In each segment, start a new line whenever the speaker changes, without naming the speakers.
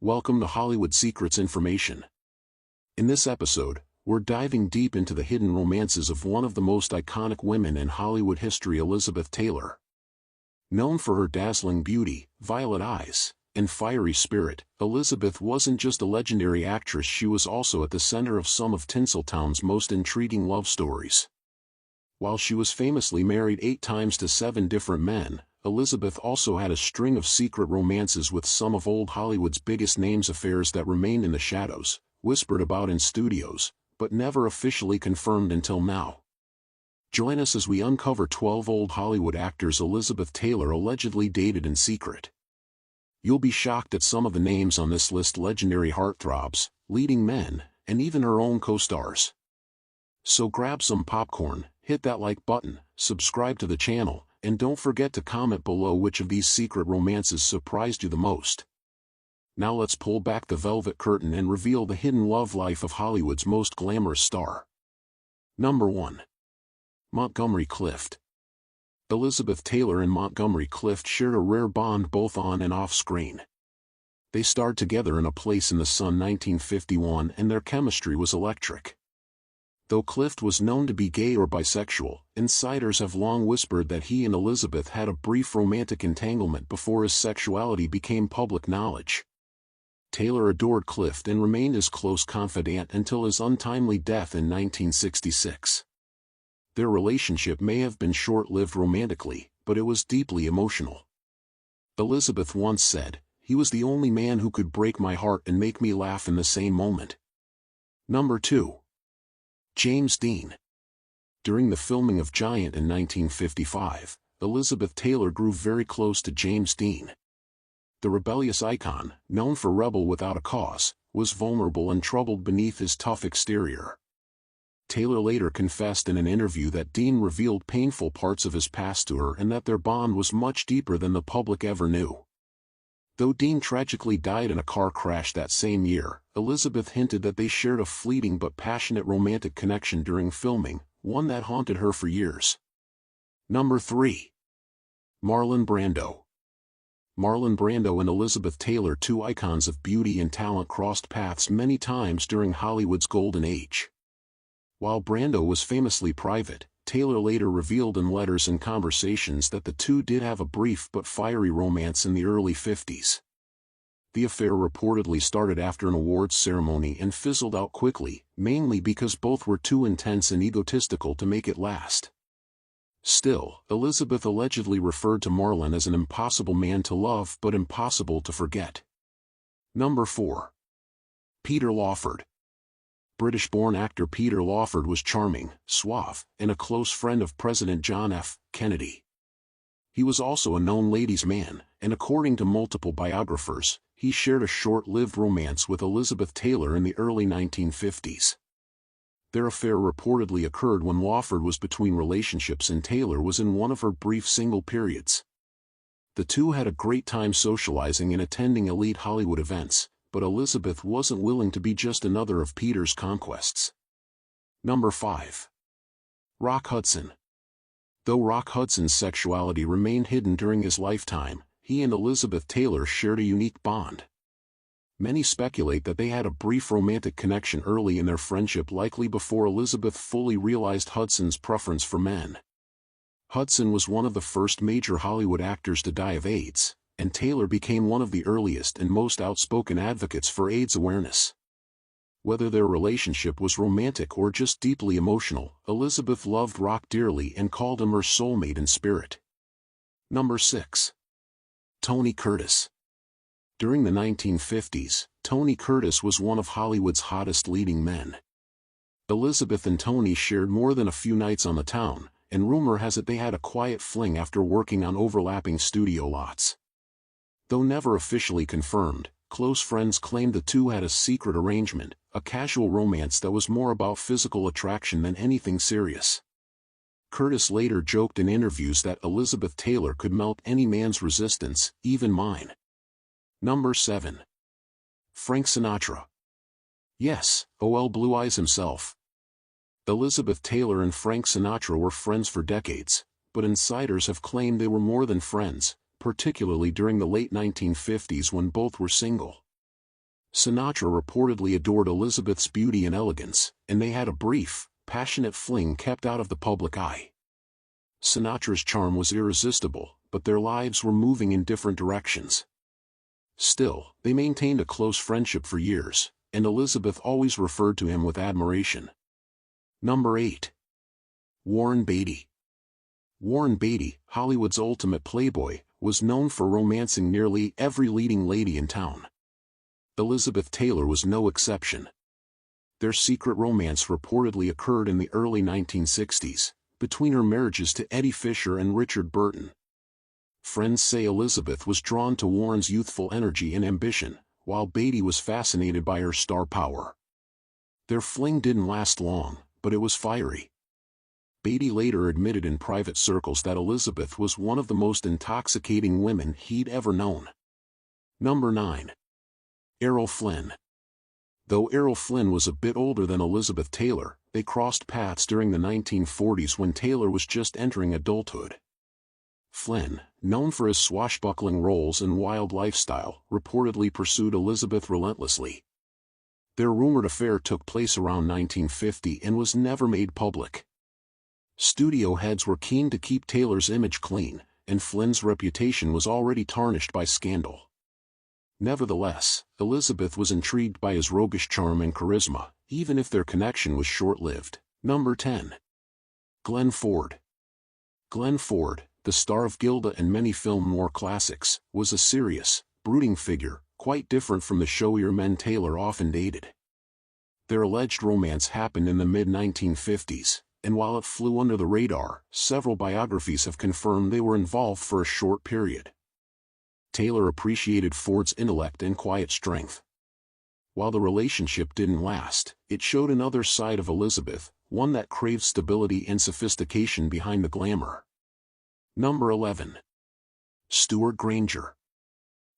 Welcome to Hollywood Secrets Information. In this episode, we're diving deep into the hidden romances of one of the most iconic women in Hollywood history, Elizabeth Taylor. Known for her dazzling beauty, violet eyes, and fiery spirit, Elizabeth wasn't just a legendary actress, she was also at the center of some of Tinseltown's most intriguing love stories. While she was famously married 8 times to 7 different men, Elizabeth also had a string of secret romances with some of old Hollywood's biggest names, affairs that remained in the shadows, whispered about in studios, but never officially confirmed until now. Join us as we uncover 12 old Hollywood actors Elizabeth Taylor allegedly dated in secret. You'll be shocked at some of the names on this list: legendary heartthrobs, leading men, and even her own co-stars. So grab some popcorn, hit that like button, subscribe to the channel, and don't forget to comment below which of these secret romances surprised you the most. Now let's pull back the velvet curtain and reveal the hidden love life of Hollywood's most glamorous star. Number 1. Montgomery Clift. Elizabeth Taylor and Montgomery Clift shared a rare bond both on and off screen. They starred together in A Place in the Sun 1951, and their chemistry was electric. Though Clift was known to be gay or bisexual, insiders have long whispered that he and Elizabeth had a brief romantic entanglement before his sexuality became public knowledge. Taylor adored Clift and remained his close confidant until his untimely death in 1966. Their relationship may have been short-lived romantically, but it was deeply emotional. Elizabeth once said, "He was the only man who could break my heart and make me laugh in the same moment." Number 2. James Dean. During the filming of Giant in 1955, Elizabeth Taylor grew very close to James Dean. The rebellious icon, known for Rebel Without a Cause, was vulnerable and troubled beneath his tough exterior. Taylor later confessed in an interview that Dean revealed painful parts of his past to her and that their bond was much deeper than the public ever knew. Though Dean tragically died in a car crash that same year, Elizabeth hinted that they shared a fleeting but passionate romantic connection during filming, one that haunted her for years. Number 3. Marlon Brando. Marlon Brando and Elizabeth Taylor, two icons of beauty and talent, crossed paths many times during Hollywood's golden age. While Brando was famously private, Taylor later revealed in letters and conversations that the two did have a brief but fiery romance in the early 50s. The affair reportedly started after an awards ceremony and fizzled out quickly, mainly because both were too intense and egotistical to make it last. Still, Elizabeth allegedly referred to Marlon as an impossible man to love but impossible to forget. Number 4. Peter Lawford. British-born actor Peter Lawford was charming, suave, and a close friend of President John F. Kennedy. He was also a known ladies' man, and according to multiple biographers, he shared a short-lived romance with Elizabeth Taylor in the early 1950s. Their affair reportedly occurred when Lawford was between relationships and Taylor was in one of her brief single periods. The two had a great time socializing and attending elite Hollywood events, but Elizabeth wasn't willing to be just another of Peter's conquests. Number 5. Rock Hudson. Though Rock Hudson's sexuality remained hidden during his lifetime, he and Elizabeth Taylor shared a unique bond. Many speculate that they had a brief romantic connection early in their friendship, likely before Elizabeth fully realized Hudson's preference for men. Hudson was one of the first major Hollywood actors to die of AIDS, and Taylor became one of the earliest and most outspoken advocates for AIDS awareness. Whether their relationship was romantic or just deeply emotional, Elizabeth loved Rock dearly and called him her soulmate in spirit. Number 6. Tony Curtis. During the 1950s, Tony Curtis was one of Hollywood's hottest leading men. Elizabeth and Tony shared more than a few nights on the town, and rumor has it they had a quiet fling after working on overlapping studio lots. Though never officially confirmed, close friends claimed the two had a secret arrangement, a casual romance that was more about physical attraction than anything serious. Curtis later joked in interviews that Elizabeth Taylor could melt any man's resistance, even mine. Number 7. Frank Sinatra. Yes, O.L. Blue Eyes himself. Elizabeth Taylor and Frank Sinatra were friends for decades, but insiders have claimed they were more than friends, particularly during the late 1950s when both were single. Sinatra reportedly adored Elizabeth's beauty and elegance, and they had a brief, passionate fling kept out of the public eye. Sinatra's charm was irresistible, but their lives were moving in different directions. Still, they maintained a close friendship for years, and Elizabeth always referred to him with admiration. Number 8. Warren Beatty. Warren Beatty, Hollywood's ultimate playboy, was known for romancing nearly every leading lady in town. Elizabeth Taylor was no exception. Their secret romance reportedly occurred in the early 1960s, between her marriages to Eddie Fisher and Richard Burton. Friends say Elizabeth was drawn to Warren's youthful energy and ambition, while Beatty was fascinated by her star power. Their fling didn't last long, but it was fiery. Beatty later admitted in private circles that Elizabeth was one of the most intoxicating women he'd ever known. Number 9. Errol Flynn. Though Errol Flynn was a bit older than Elizabeth Taylor, they crossed paths during the 1940s when Taylor was just entering adulthood. Flynn, known for his swashbuckling roles and wild lifestyle, reportedly pursued Elizabeth relentlessly. Their rumored affair took place around 1950 and was never made public. Studio heads were keen to keep Taylor's image clean, and Flynn's reputation was already tarnished by scandal. Nevertheless, Elizabeth was intrigued by his roguish charm and charisma, even if their connection was short-lived. Number 10. Glenn Ford. Glenn Ford, the star of Gilda and many film noir classics, was a serious, brooding figure, quite different from the showier men Taylor often dated. Their alleged romance happened in the mid-1950s, and while it flew under the radar, several biographies have confirmed they were involved for a short period. Taylor appreciated Ford's intellect and quiet strength. While the relationship didn't last, it showed another side of Elizabeth, one that craved stability and sophistication behind the glamour. Number 11. Stuart Granger.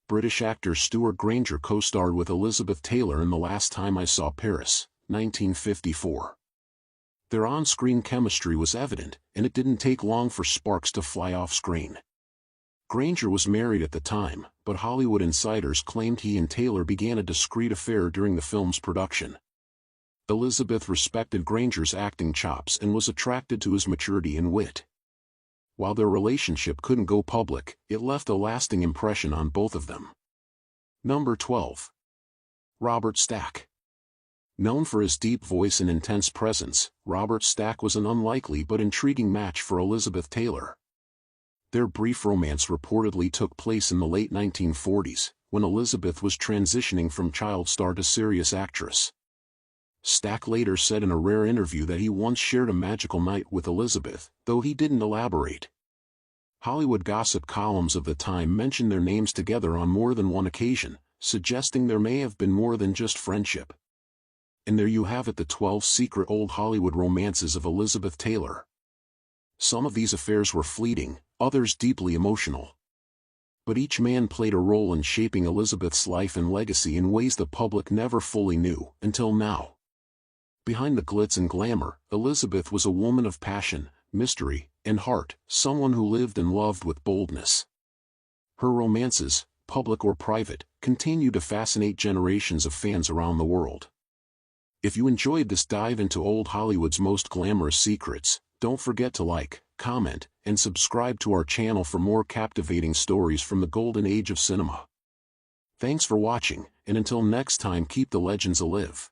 British actor Stuart Granger co-starred with Elizabeth Taylor in The Last Time I Saw Paris, 1954. Their on-screen chemistry was evident, and it didn't take long for sparks to fly off-screen. Granger was married at the time, but Hollywood insiders claimed he and Taylor began a discreet affair during the film's production. Elizabeth respected Granger's acting chops and was attracted to his maturity and wit. While their relationship couldn't go public, it left a lasting impression on both of them. Number 12. Robert Stack. Known for his deep voice and intense presence, Robert Stack was an unlikely but intriguing match for Elizabeth Taylor. Their brief romance reportedly took place in the late 1940s, when Elizabeth was transitioning from child star to serious actress. Stack later said in a rare interview that he once shared a magical night with Elizabeth, though he didn't elaborate. Hollywood gossip columns of the time mentioned their names together on more than one occasion, suggesting there may have been more than just friendship. And there you have it, the 12 secret old Hollywood romances of Elizabeth Taylor. Some of these affairs were fleeting, others deeply emotional. But each man played a role in shaping Elizabeth's life and legacy in ways the public never fully knew, until now. Behind the glitz and glamour, Elizabeth was a woman of passion, mystery, and heart, someone who lived and loved with boldness. Her romances, public or private, continue to fascinate generations of fans around the world. If you enjoyed this dive into old Hollywood's most glamorous secrets, don't forget to like, comment, and subscribe to our channel for more captivating stories from the golden age of cinema. Thanks for watching, and until next time, keep the legends alive.